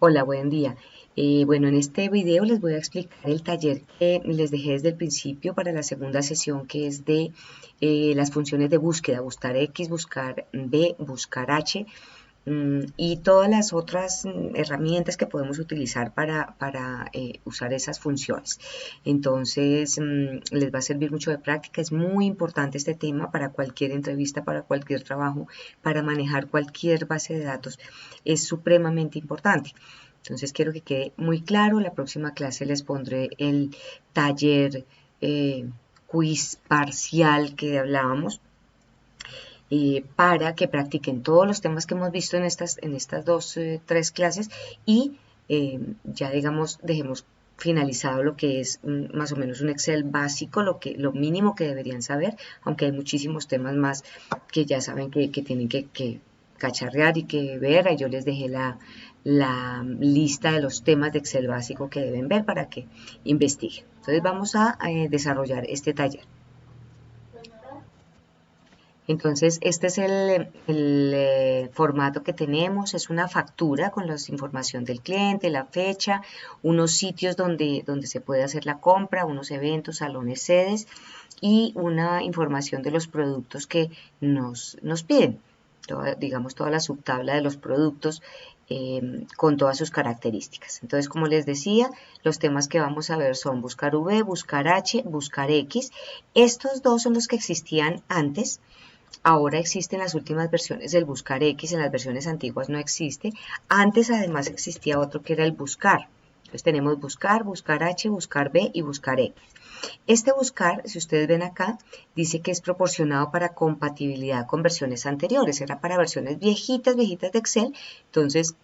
Hola, buen día. Bueno, en este video les voy a explicar el taller que les dejé desde el principio para la segunda sesión, que es de las funciones de búsqueda, buscar X, buscar B, buscar H, y todas las otras herramientas que podemos utilizar para usar esas funciones. Entonces, les va a servir mucho de práctica. Es muy importante este tema para cualquier entrevista, para cualquier trabajo, para manejar cualquier base de datos. Es supremamente importante. Entonces, quiero que quede muy claro. La próxima clase les pondré el taller quiz parcial que hablábamos, para que practiquen todos los temas que hemos visto en estas tres clases y ya digamos dejemos finalizado lo que es más o menos un Excel básico, lo mínimo que deberían saber, aunque hay muchísimos temas más que ya saben que tienen que cacharrear y que ver. Yo les dejé la lista de los temas de Excel básico que deben ver para que investiguen. Entonces vamos a desarrollar este taller. Entonces, este es el formato que tenemos. Es una factura con la información del cliente, la fecha, unos sitios donde se puede hacer la compra, unos eventos, salones, sedes y una información de los productos que nos piden. Digamos, toda la subtabla de los productos con todas sus características. Entonces, como les decía, los temas que vamos a ver son buscar V, buscar H, buscar X. Estos dos son los que existían antes. Ahora existen las últimas versiones del buscar X, en las versiones antiguas no existe. Antes además existía otro que era el buscar. Entonces tenemos buscar, buscar H, buscar B y buscar X. Este buscar, si ustedes ven acá, dice que es proporcionado para compatibilidad con versiones anteriores. Era para versiones viejitas de Excel. Entonces,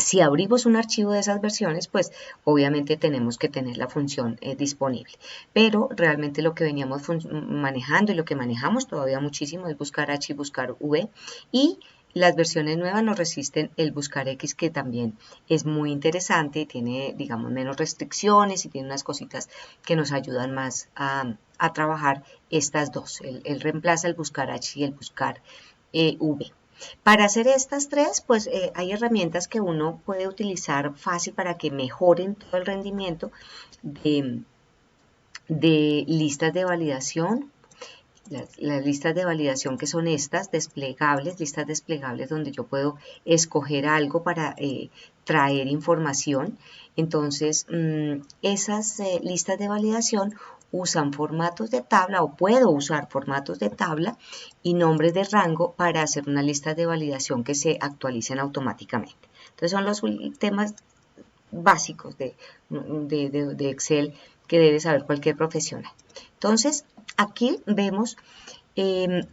si abrimos un archivo de esas versiones, pues obviamente tenemos que tener la función disponible. Pero realmente lo que veníamos manejando y lo que manejamos todavía muchísimo es buscar H y buscar V. Y las versiones nuevas nos resisten el buscar X, que también es muy interesante, tiene, digamos, menos restricciones y tiene unas cositas que nos ayudan más a trabajar estas dos. Él reemplaza el buscar H y el buscar V. Para hacer estas tres, pues hay herramientas que uno puede utilizar fácil para que mejoren todo el rendimiento de listas de validación. Las listas de validación que son estas, listas desplegables donde yo puedo escoger algo para traer información. Entonces, esas listas de validación usan formatos de tabla, o puedo usar formatos de tabla y nombres de rango para hacer una lista de validación que se actualicen automáticamente. Entonces son los temas básicos de Excel que debe saber cualquier profesional. Entonces, aquí vemos,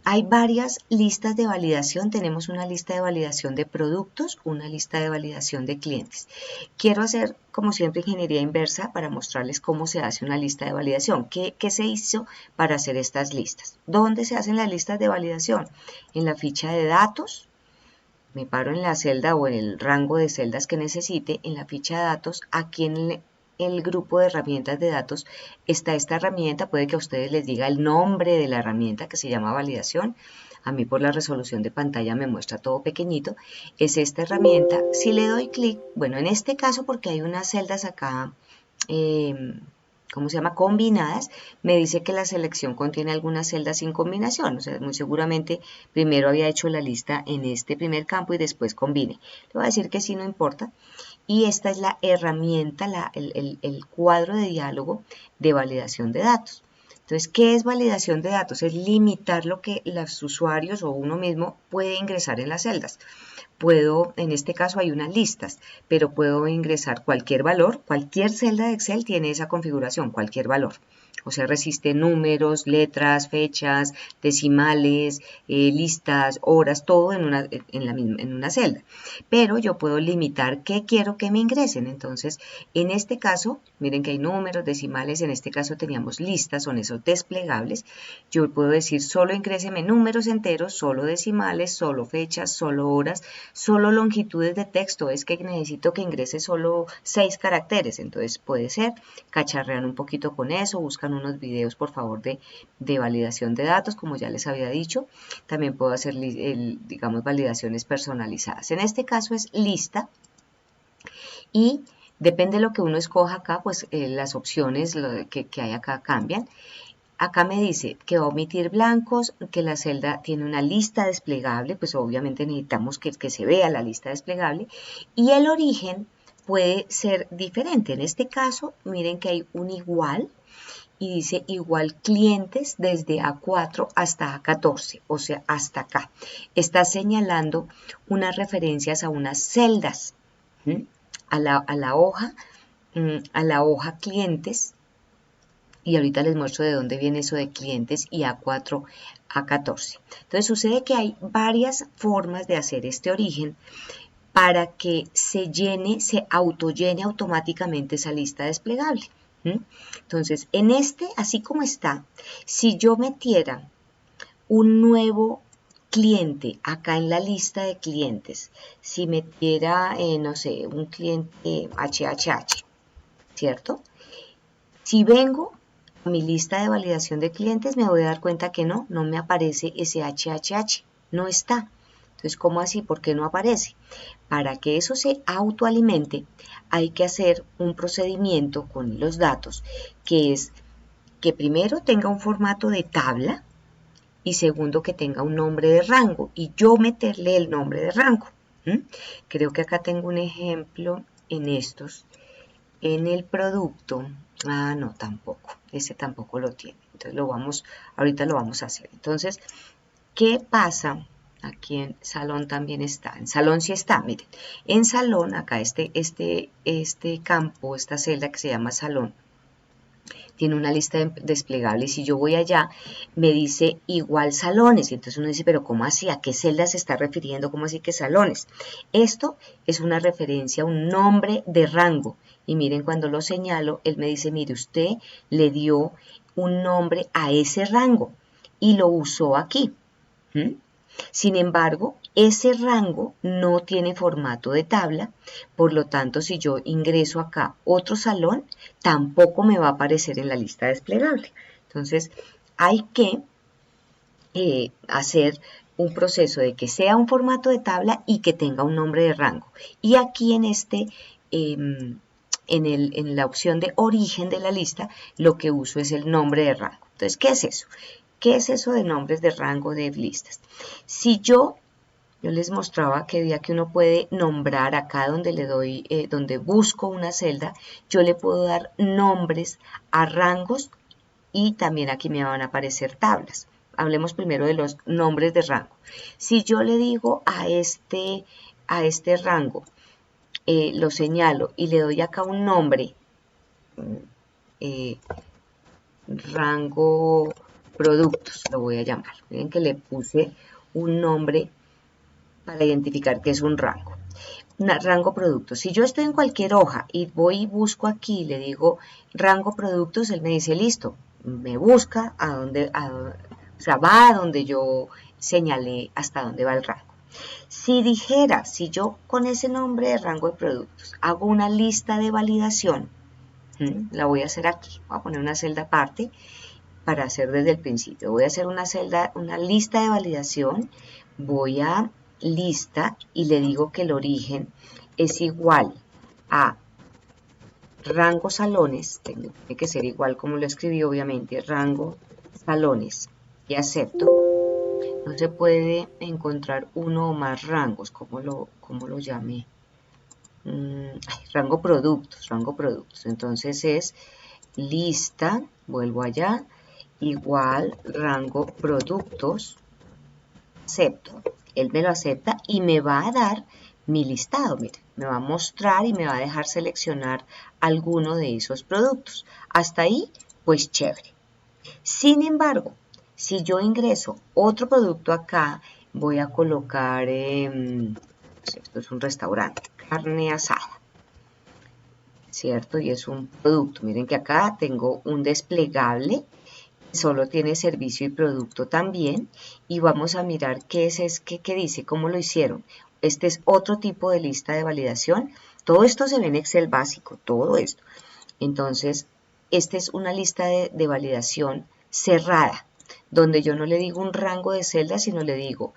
hay varias listas de validación. Tenemos una lista de validación de productos, una lista de validación de clientes. Quiero hacer, como siempre, ingeniería inversa para mostrarles cómo se hace una lista de validación. ¿Qué se hizo para hacer estas listas? ¿Dónde se hacen las listas de validación? En la ficha de datos. Me paro en la celda o en el rango de celdas que necesite. En la ficha de datos, aquí en el grupo de herramientas de datos está esta herramienta. Puede que a ustedes les diga el nombre de la herramienta, que se llama validación. A mí por la resolución de pantalla me muestra todo pequeñito. Es esta herramienta. Si le doy clic, bueno, en este caso porque hay unas celdas acá, ¿cómo se llama? Combinadas, me dice que la selección contiene algunas celdas sin combinación. O sea, muy seguramente primero había hecho la lista en este primer campo y después combine. Le voy a decir que sí, no importa. Y esta es la herramienta, el cuadro de diálogo de validación de datos. Entonces, ¿qué es validación de datos? Es limitar lo que los usuarios o uno mismo puede ingresar en las celdas. Puedo, en este caso hay unas listas, pero puedo ingresar cualquier valor. Cualquier celda de Excel tiene esa configuración, cualquier valor. O sea, resiste números, letras, fechas, decimales, listas, horas, todo en una celda. Pero yo puedo limitar qué quiero que me ingresen. Entonces, en este caso, miren que hay números, decimales, en este caso teníamos listas, son esos desplegables. Yo puedo decir solo ingréseme números enteros, solo decimales, solo fechas, solo horas, solo longitudes de texto. Es que necesito que ingrese solo 6 caracteres. Entonces puede ser, cacharrean un poquito con eso, buscan unos videos por favor de validación de datos, como ya les había dicho. También puedo hacer, digamos, validaciones personalizadas. En este caso es lista. y depende de lo que uno escoja acá, pues las opciones que hay acá cambian. Acá me dice que va a omitir blancos, que la celda tiene una lista desplegable, pues obviamente necesitamos que se vea la lista desplegable, y el origen puede ser diferente. En este caso, miren que hay un igual, y dice igual clientes desde A4 hasta A14, o sea, hasta acá. Está señalando unas referencias a unas celdas, a la hoja clientes, y ahorita les muestro de dónde viene eso de clientes y A4, A14. Entonces sucede que hay varias formas de hacer este origen para que se autollene automáticamente esa lista desplegable. Entonces, en así como está, si yo metiera un nuevo cliente acá en la lista de clientes, si metiera, no sé, un cliente HHH, ¿cierto? Si vengo a mi lista de validación de clientes, me voy a dar cuenta que no me aparece ese HHH, no está. Entonces, ¿cómo así? ¿Por qué no aparece? Para que eso se autoalimente, hay que hacer un procedimiento con los datos, que es que primero tenga un formato de tabla y segundo que tenga un nombre de rango y yo meterle el nombre de rango. Creo que acá tengo un ejemplo en estos. En el producto, no, tampoco, ese tampoco lo tiene. Entonces ahorita lo vamos a hacer. Entonces, ¿qué pasa? Aquí en salón también está. En salón sí está, miren. En salón, acá este campo, esta celda que se llama salón, tiene una lista desplegable y si yo voy allá, me dice igual salones. Y entonces uno dice, pero ¿cómo así? ¿A qué celda se está refiriendo? ¿Cómo así que salones? Esto es una referencia a un nombre de rango. Y miren, cuando lo señalo, él me dice, mire, usted le dio un nombre a ese rango y lo usó aquí. Sin embargo, ese rango no tiene formato de tabla, por lo tanto, si yo ingreso acá otro salón, tampoco me va a aparecer en la lista desplegable. Entonces, hay que hacer un proceso de que sea un formato de tabla y que tenga un nombre de rango. Y aquí en la opción de origen de la lista, lo que uso es el nombre de rango. Entonces, ¿qué es eso? ¿Qué es eso de nombres de rango de listas? Si yo les mostraba que día que uno puede nombrar acá donde le doy, donde busco una celda, yo le puedo dar nombres a rangos y también aquí me van a aparecer tablas. Hablemos primero de los nombres de rango. Si yo le digo a este rango, lo señalo y le doy acá un nombre, rango productos, lo voy a llamar. Miren que le puse un nombre para identificar que es un rango. Rango productos. Si yo estoy en cualquier hoja y voy y busco aquí y le digo rango productos, él me dice listo, me busca o sea, va a donde yo señalé hasta dónde va el rango. Si yo con ese nombre de rango de productos hago una lista de validación, la voy a hacer aquí, voy a poner una celda aparte para hacer desde el principio. Voy a hacer una lista de validación, voy a lista y le digo que el origen es igual a rango salones, tiene que ser igual como lo escribí obviamente, rango salones, y acepto. No se puede encontrar uno o más rangos, como lo llamé. Rango productos. Entonces es lista, vuelvo allá, igual rango productos, acepto. Él me lo acepta y me va a dar mi listado, mire, me va a mostrar y me va a dejar seleccionar alguno de esos productos. Hasta ahí, pues chévere. Sin embargo, si yo ingreso otro producto acá, voy a colocar, esto es un restaurante, carne asada, ¿cierto? Y es un producto. Miren que acá tengo un desplegable, solo tiene servicio y producto también, y vamos a mirar qué dice, cómo lo hicieron. Este es otro tipo de lista de validación. Todo esto se ve en Excel básico, todo esto. Entonces, esta es una lista de validación cerrada. donde yo no le digo un rango de celdas, sino le digo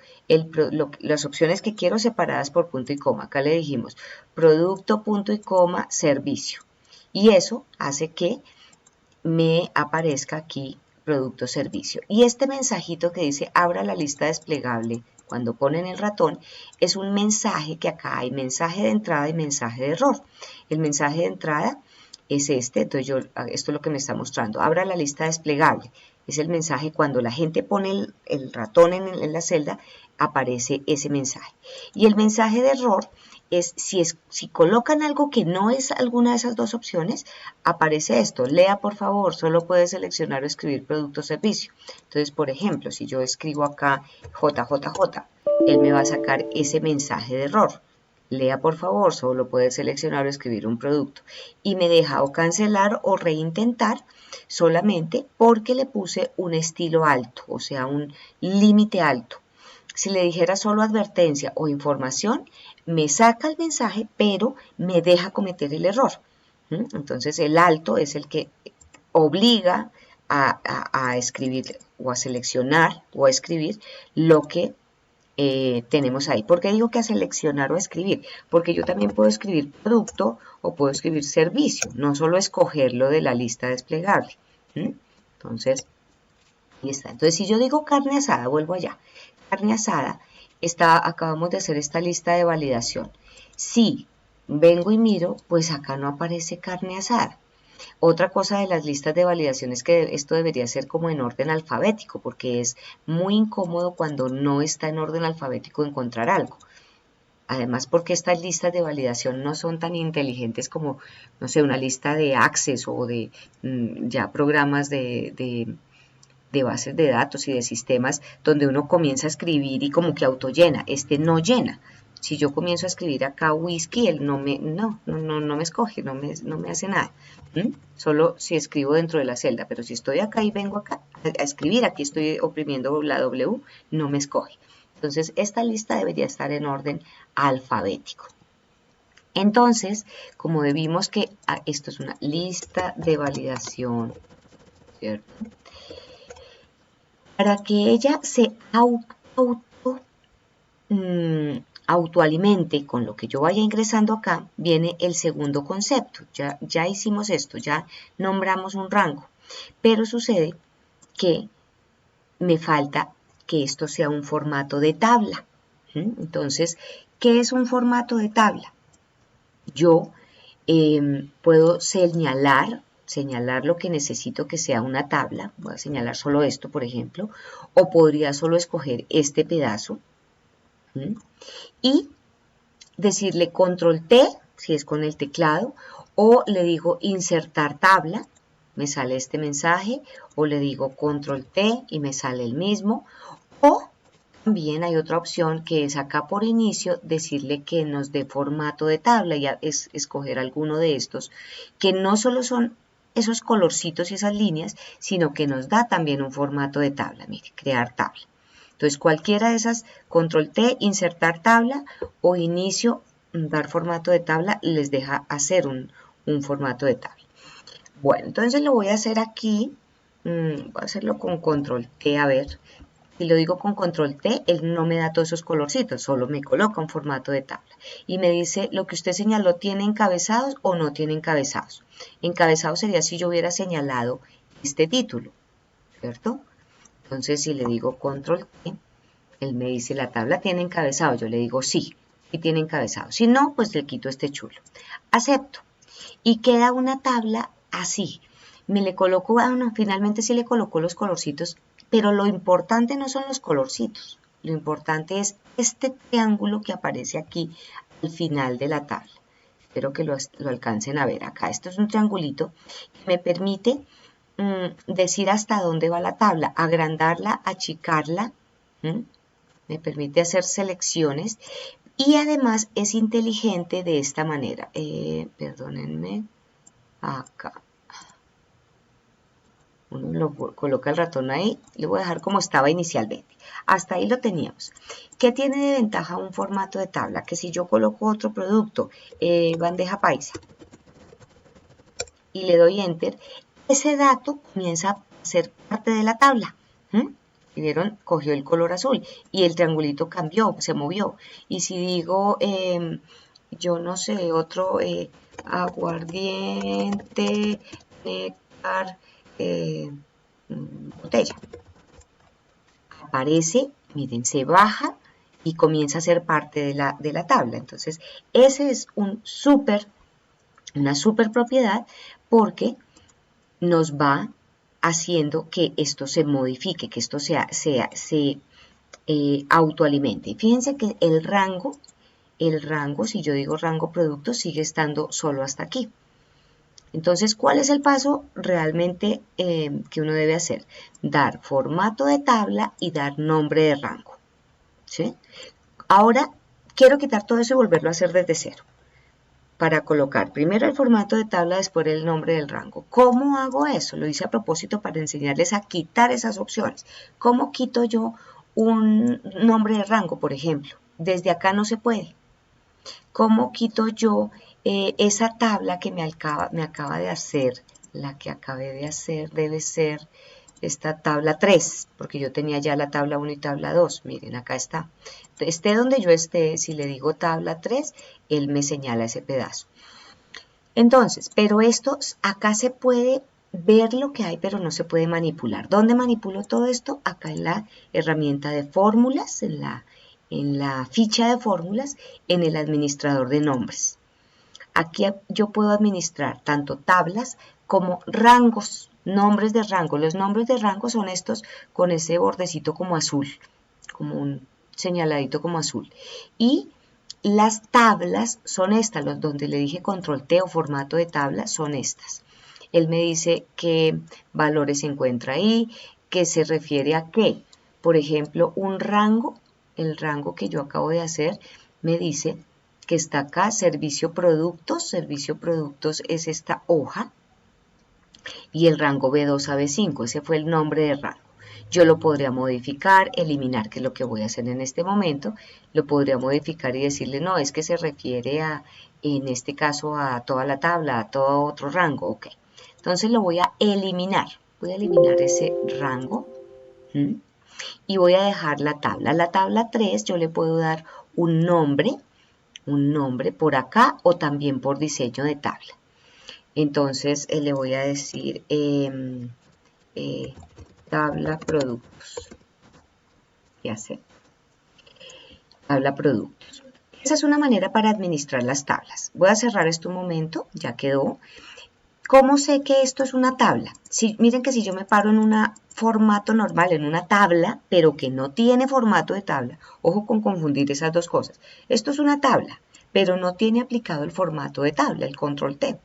las opciones que quiero separadas por punto y coma. Acá le dijimos producto, punto y coma, servicio. Y eso hace que me aparezca aquí producto, servicio. Y este mensajito que dice abra la lista desplegable cuando ponen el ratón es un mensaje que acá hay mensaje de entrada y mensaje de error. El mensaje de entrada es este, entonces esto es lo que me está mostrando. Abra la lista desplegable. Es el mensaje cuando la gente pone el ratón en la celda, aparece ese mensaje. Y el mensaje de error es si colocan algo que no es alguna de esas dos opciones, aparece esto. Lea por favor, solo puede seleccionar o escribir producto o servicio. Entonces, por ejemplo, si yo escribo acá JJJ, él me va a sacar ese mensaje de error. Lea por favor, solo puede seleccionar o escribir un producto. Y me deja o cancelar o reintentar solamente porque le puse un estilo alto, o sea, un límite alto. Si le dijera solo advertencia o información, me saca el mensaje, pero me deja cometer el error. Entonces, el alto es el que obliga a escribir o a seleccionar o a escribir lo que tenemos ahí. ¿Por qué digo que a seleccionar o a escribir? Porque yo también puedo escribir producto o puedo escribir servicio, no solo escogerlo de la lista desplegable. Entonces, ahí está. Entonces, si yo digo carne asada, vuelvo allá. Carne asada, acabamos de hacer esta lista de validación. Si vengo y miro, pues acá no aparece carne asada. Otra cosa de las listas de validación es que esto debería ser como en orden alfabético, porque es muy incómodo cuando no está en orden alfabético encontrar algo. Además, porque estas listas de validación no son tan inteligentes como, no sé, una lista de Access o de ya programas de bases de datos y de sistemas donde uno comienza a escribir y como que autollena. Este no llena. Si yo comienzo a escribir acá whisky, él no me escoge, no me hace nada. Solo si escribo dentro de la celda, pero si estoy acá y vengo acá a escribir, aquí estoy oprimiendo la W, no me escoge. Entonces, esta lista debería estar en orden alfabético. Entonces, como vimos que esto es una lista de validación, ¿cierto? Para que ella se autoalimente con lo que yo vaya ingresando acá, viene el segundo concepto. Ya hicimos esto, ya nombramos un rango, pero sucede que me falta que esto sea un formato de tabla. Entonces, ¿qué es un formato de tabla? Yo puedo señalar lo que necesito que sea una tabla, voy a señalar solo esto, por ejemplo, o podría solo escoger este pedazo y decirle control T, si es con el teclado, o le digo insertar tabla, me sale este mensaje, o le digo control T y me sale el mismo, o también hay otra opción que es acá por inicio decirle que nos dé formato de tabla y es escoger alguno de estos que no solo son esos colorcitos y esas líneas, sino que nos da también un formato de tabla. Mire, crear tabla. Entonces cualquiera de esas, control T, insertar tabla o inicio, dar formato de tabla, les deja hacer un formato de tabla. Bueno, entonces lo voy a hacer aquí, voy a hacerlo con control T, a ver. Si lo digo con control T, él no me da todos esos colorcitos, solo me coloca un formato de tabla. Y me dice, lo que usted señaló, ¿tiene encabezados o no tiene encabezados? Encabezado sería si yo hubiera señalado este título, ¿cierto? Entonces, si le digo control T, él me dice, la tabla tiene encabezado. Yo le digo, sí, sí tiene encabezado. Si no, pues le quito este chulo. Acepto. Y queda una tabla así. Me le coloco, bueno, finalmente sí le coloco los colorcitos, pero lo importante no son los colorcitos, lo importante es este triángulo que aparece aquí al final de la tabla. Espero que lo alcancen a ver acá. Esto es un triangulito que me permite decir hasta dónde va la tabla, agrandarla, achicarla, me permite hacer selecciones y además es inteligente de esta manera. Perdónenme, acá. Uno coloca el ratón ahí, le voy a dejar como estaba inicialmente. Hasta ahí lo teníamos. ¿Qué tiene de ventaja un formato de tabla? Que si yo coloco otro producto, bandeja paisa, y le doy enter, ese dato comienza a ser parte de la tabla. ¿Mm? Y vieron, cogió el color azul y el triangulito cambió, se movió. Y si digo, yo no sé, otro aguardiente, néctar, botella, aparece, miren, se baja y comienza a ser parte de la tabla. Entonces, ese es una super propiedad porque nos va haciendo que esto se modifique, que esto se autoalimente. Fíjense que el rango, si yo digo rango producto, sigue estando solo hasta aquí. Entonces, ¿cuál es el paso realmente que uno debe hacer? Dar formato de tabla y dar nombre de rango. ¿Sí? Ahora, quiero quitar todo eso y volverlo a hacer desde cero. Para colocar primero el formato de tabla, después el nombre del rango. ¿Cómo hago eso? Lo hice a propósito para enseñarles a quitar esas opciones. ¿Cómo quito yo un nombre de rango, por ejemplo? Desde acá no se puede. ¿Cómo quito yo esa tabla que me acaba de hacer? La que acabé de hacer debe ser esta tabla 3, porque yo tenía ya la tabla 1 y tabla 2. Miren, acá está. Esté donde yo esté, si le digo tabla 3, él me señala ese pedazo. Entonces, pero esto, acá se puede ver lo que hay, pero no se puede manipular. ¿Dónde manipulo todo esto? Acá en la herramienta de fórmulas, en la ficha de fórmulas, en el administrador de nombres. Aquí yo puedo administrar tanto tablas como rangos, nombres de rango. Los nombres de rango son estos con ese bordecito como azul, como un señaladito como azul. Y las tablas son estas, donde le dije control T o formato de tabla, son estas. Él me dice qué valores se encuentra ahí, qué se refiere a qué. Por ejemplo, un rango, el rango que yo acabo de hacer, me dice que está acá, servicio productos es esta hoja, y el rango B2 a B5, ese fue el nombre de rango. Yo lo podría modificar, eliminar, que es lo que voy a hacer en este momento, lo podría modificar y decirle, no, es que se refiere a, en este caso, a toda la tabla, a todo otro rango, ok. Entonces lo voy a eliminar ese rango, ¿sí? Y voy a dejar la tabla. La tabla 3 yo le puedo dar un nombre por acá o también por diseño de tabla. Entonces le voy a decir tabla productos. ¿Qué hace? Tabla productos. Esa es una manera para administrar las tablas. Voy a cerrar esto un momento, ya quedó. ¿Cómo sé que esto es una tabla? Miren que si yo me paro en un formato normal, en una tabla, pero que no tiene formato de tabla, ojo con confundir esas dos cosas. Esto es una tabla, pero no tiene aplicado el formato de tabla, el control T,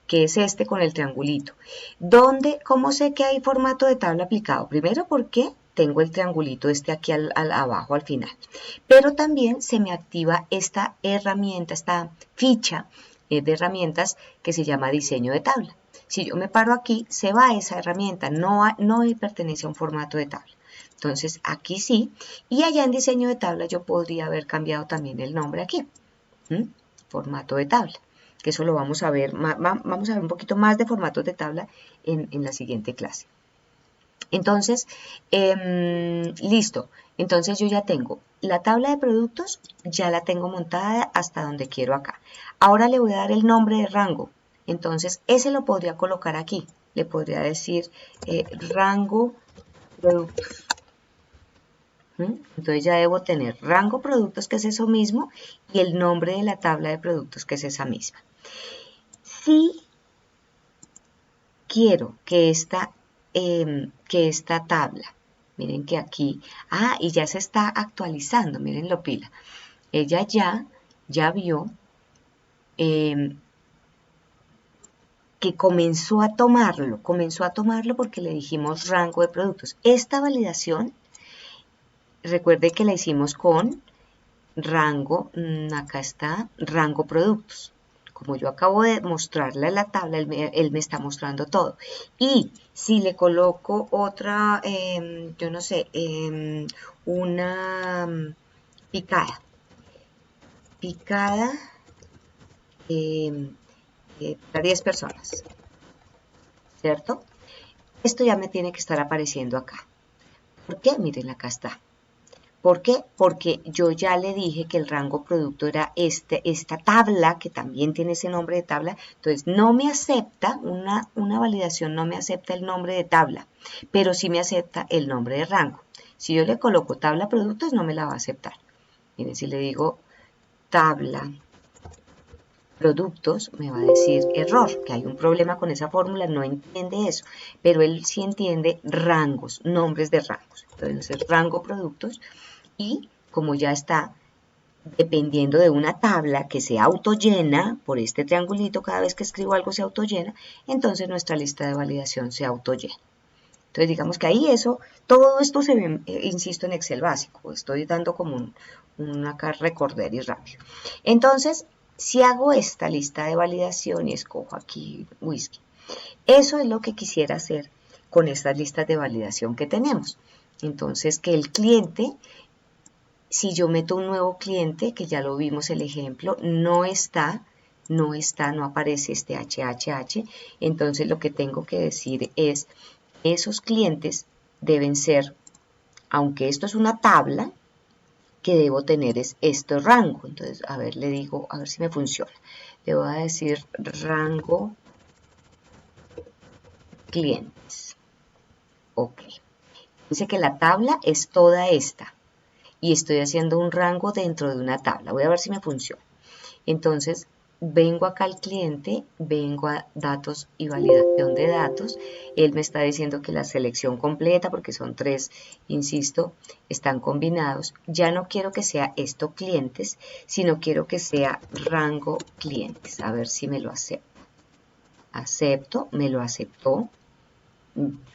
que es este con el triangulito. ¿Cómo sé que hay formato de tabla aplicado? Primero porque tengo el triangulito este aquí abajo al final, pero también se me activa esta herramienta, esta ficha de herramientas que se llama diseño de tabla. Si yo me paro aquí, se va esa herramienta, no pertenece a un formato de tabla. Entonces aquí sí, y allá en diseño de tabla yo podría haber cambiado también el nombre aquí, formato de tabla, que eso lo vamos a ver, vamos a ver un poquito más de formatos de tabla en la siguiente clase. Entonces, listo. Entonces yo ya tengo la tabla de productos, ya la tengo montada hasta donde quiero acá. Ahora le voy a dar el nombre de rango. Entonces, ese lo podría colocar aquí. Le podría decir rango productos. Entonces ya debo tener rango productos, que es eso mismo, y el nombre de la tabla de productos, que es esa misma. Si quiero que esta tabla, miren que aquí, y ya se está actualizando, mírenlo pila. Ella ya vio que comenzó a tomarlo porque le dijimos rango de productos. Esta validación, recuerde que la hicimos con rango, acá está, rango productos. Como yo acabo de mostrarle la tabla, él me está mostrando todo. Y si le coloco otra, yo no sé, una picada para 10 personas, ¿cierto? Esto ya me tiene que estar apareciendo acá. ¿Por qué? Miren, acá está. ¿Por qué? Porque yo ya le dije que el rango producto era esta tabla, que también tiene ese nombre de tabla. Entonces, no me acepta, una validación no me acepta el nombre de tabla, pero sí me acepta el nombre de rango. Si yo le coloco tabla productos, no me la va a aceptar. Miren, si le digo tabla productos, me va a decir error, que hay un problema con esa fórmula, no entiende eso, pero él sí entiende rangos, nombres de rangos. Entonces, rango productos, y como ya está dependiendo de una tabla que se autollena, por este triangulito, cada vez que escribo algo se autollena, entonces nuestra lista de validación se autollena. Entonces digamos que ahí todo esto se ve, insisto, en Excel básico, estoy dando como un acá recorder y rápido. Entonces, si hago esta lista de validación y escojo aquí whisky, eso es lo que quisiera hacer con estas listas de validación que tenemos. Entonces, que el cliente, si yo meto un nuevo cliente, que ya lo vimos el ejemplo, no aparece este HHH, entonces lo que tengo que decir es, esos clientes deben ser, aunque esto es una tabla, que debo tener es este rango. Entonces, a ver, le digo, a ver si me funciona. Le voy a decir rango clientes. Ok. Dice que la tabla es toda esta. Y estoy haciendo un rango dentro de una tabla. Voy a ver si me funciona. Entonces, vengo acá al cliente, vengo a datos y validación de datos. Él me está diciendo que la selección completa, porque son 3, insisto, están combinados. Ya no quiero que sea esto clientes, sino quiero que sea rango clientes. A ver si me lo acepta. Acepto, me lo aceptó.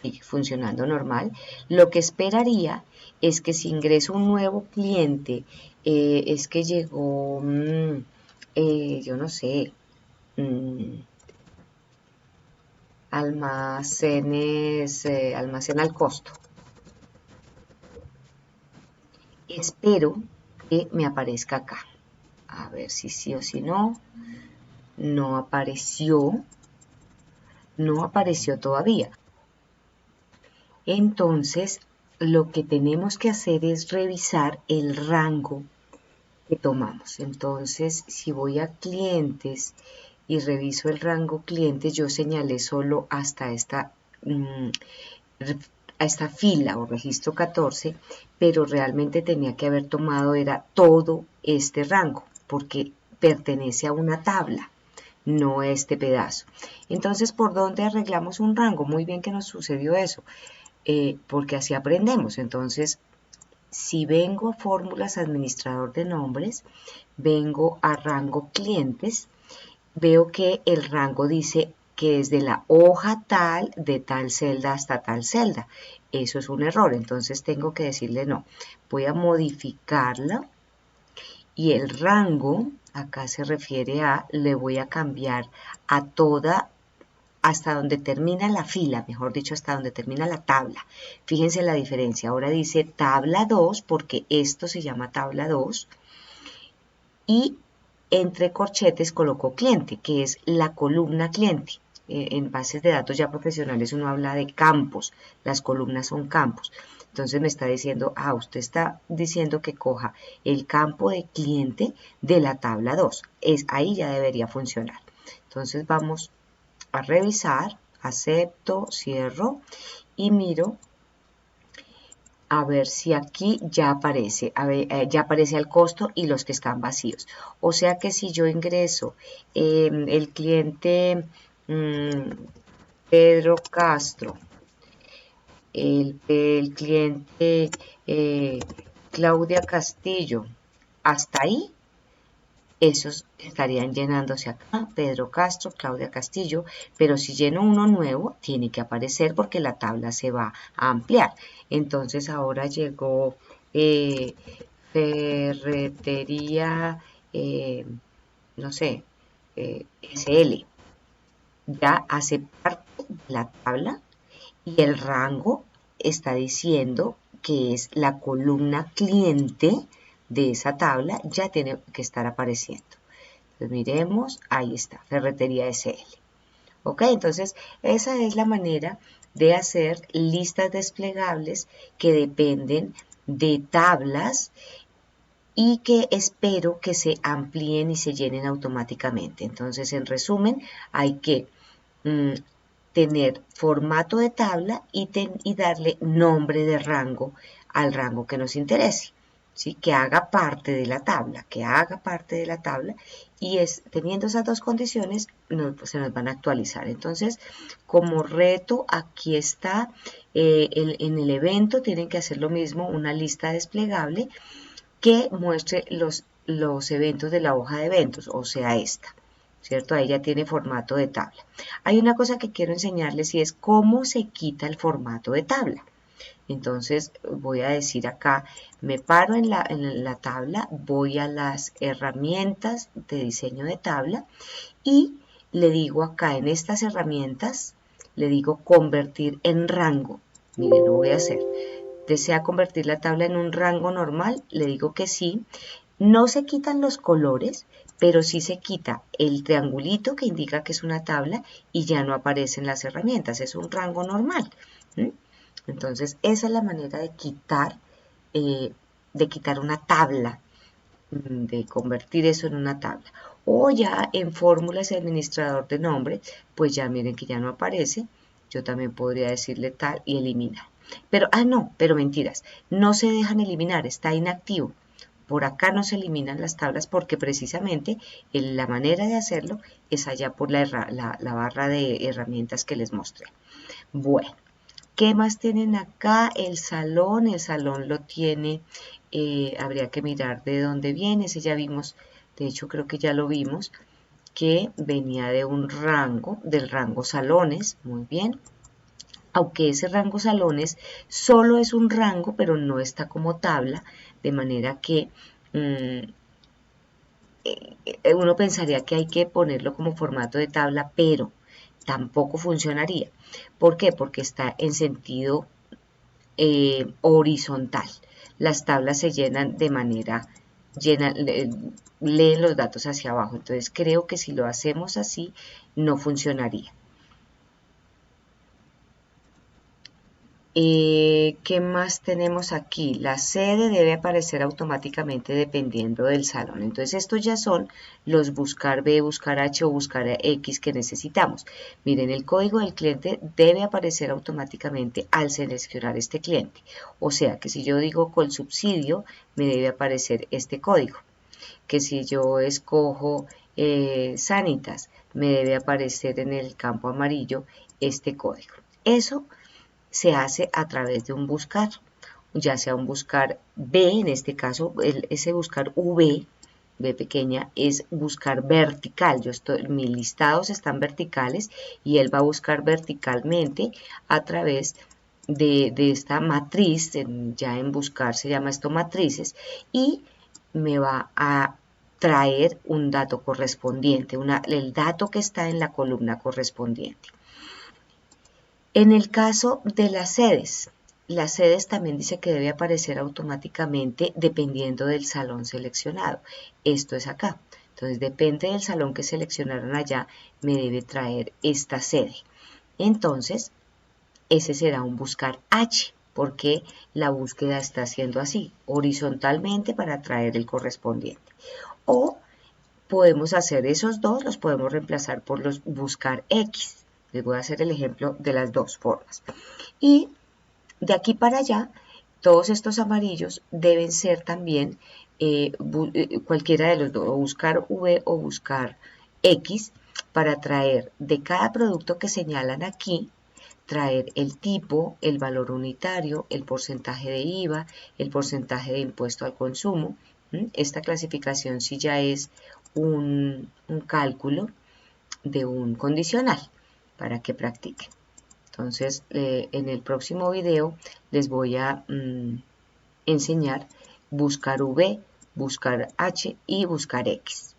Sigue funcionando normal. Lo que esperaría es que si ingreso un nuevo cliente, es que llegó, yo no sé, almacén al costo. Espero que me aparezca acá. A ver si sí o si no. No apareció todavía. Entonces, lo que tenemos que hacer es revisar el rango que tomamos. Entonces, si voy a clientes y reviso el rango clientes, yo señalé solo hasta a esta fila o registro 14, pero realmente tenía que haber tomado era todo este rango, porque pertenece a una tabla, no a este pedazo. Entonces, ¿por dónde arreglamos un rango? Muy bien que nos sucedió eso. Porque así aprendemos. Entonces, si vengo a fórmulas administrador de nombres, vengo a rango clientes, veo que el rango dice que desde la hoja tal, de tal celda hasta tal celda. Eso es un error, entonces tengo que decirle no. Voy a modificarla y el rango, acá se refiere a, le voy a cambiar a toda hasta donde termina la fila, mejor dicho, hasta donde termina la tabla. Fíjense la diferencia, ahora dice tabla 2 porque esto se llama tabla 2 y entre corchetes colocó cliente, que es la columna cliente. En bases de datos ya profesionales uno habla de campos, las columnas son campos. Entonces me está diciendo, usted está diciendo que coja el campo de cliente de la tabla 2. Ahí ya debería funcionar. Entonces vamos a revisar, acepto, cierro y miro a ver si aquí ya aparece, ya aparece el costo y los que están vacíos. O sea que si yo ingreso el cliente Pedro Castro, el cliente Claudia Castillo, hasta ahí, esos estarían llenándose acá, Pedro Castro, Claudia Castillo, pero si lleno uno nuevo, tiene que aparecer porque la tabla se va a ampliar. Entonces ahora llegó ferretería, no sé, SL. Ya hace parte de la tabla y el rango está diciendo que es la columna cliente de esa tabla, ya tiene que estar apareciendo. Entonces miremos, ahí está, Ferretería SL. Ok, entonces esa es la manera de hacer listas desplegables que dependen de tablas y que espero que se amplíen y se llenen automáticamente. Entonces, en resumen, hay que tener formato de tabla y darle nombre de rango al rango que nos interese, ¿sí? Que haga parte de la tabla, y teniendo esas dos condiciones pues, se nos van a actualizar. Entonces, como reto, aquí está, en el evento tienen que hacer lo mismo, una lista desplegable que muestre los eventos de la hoja de eventos, o sea, esta, ¿cierto? Ahí ya tiene formato de tabla. Hay una cosa que quiero enseñarles y es cómo se quita el formato de tabla. Entonces voy a decir acá, me paro en la tabla, voy a las herramientas de diseño de tabla y le digo acá en estas herramientas, le digo convertir en rango. Miren, lo voy a hacer. ¿Desea convertir la tabla en un rango normal? Le digo que sí. No se quitan los colores, pero sí se quita el triangulito que indica que es una tabla y ya no aparecen las herramientas. Es un rango normal. Entonces, esa es la manera de quitar una tabla, de convertir eso en una tabla. O ya en fórmulas y administrador de nombre, pues ya miren que ya no aparece. Yo también podría decirle tal y eliminar. Pero, pero mentiras, no se dejan eliminar, está inactivo. Por acá no se eliminan las tablas porque precisamente la manera de hacerlo es allá por la barra de herramientas que les mostré. Bueno, ¿qué más tienen acá? El salón lo tiene, habría que mirar de dónde viene, ese ya vimos, de hecho creo que ya lo vimos, que venía de del rango salones, muy bien. Aunque ese rango salones solo es un rango, pero no está como tabla, de manera que uno pensaría que hay que ponerlo como formato de tabla, pero tampoco funcionaría. ¿Por qué? Porque está en sentido horizontal. Las tablas se llenan de manera, leen los datos hacia abajo. Entonces creo que si lo hacemos así, no funcionaría. ¿Qué más tenemos aquí? La sede debe aparecer automáticamente dependiendo del salón. Entonces estos ya son los buscar B, buscar H o buscar X que necesitamos. Miren, el código del cliente debe aparecer automáticamente al seleccionar este cliente. O sea que si yo digo con subsidio, me debe aparecer este código. Que si yo escojo Sanitas, me debe aparecer en el campo amarillo este código. Eso se hace a través de un buscar, ya sea un buscar B, en este caso ese buscar V pequeña, es buscar vertical. Mis listados están verticales y él va a buscar verticalmente a través de esta matriz, ya en buscar se llama esto matrices, y me va a traer un dato correspondiente, el dato que está en la columna correspondiente. En el caso de las sedes también dice que debe aparecer automáticamente dependiendo del salón seleccionado. Esto es acá. Entonces, depende del salón que seleccionaron allá, me debe traer esta sede. Entonces, ese será un buscar H, porque la búsqueda está haciendo así, horizontalmente para traer el correspondiente. O podemos hacer esos dos, los podemos reemplazar por los buscar X. Les voy a hacer el ejemplo de las dos formas. Y de aquí para allá, todos estos amarillos deben ser también cualquiera de los dos, o buscar V o buscar X, para traer de cada producto que señalan aquí, traer el tipo, el valor unitario, el porcentaje de IVA, el porcentaje de impuesto al consumo. Esta clasificación sí ya es un cálculo de un condicional para que practiquen. Entonces, en el próximo video les voy a enseñar buscar V, buscar H y buscar X.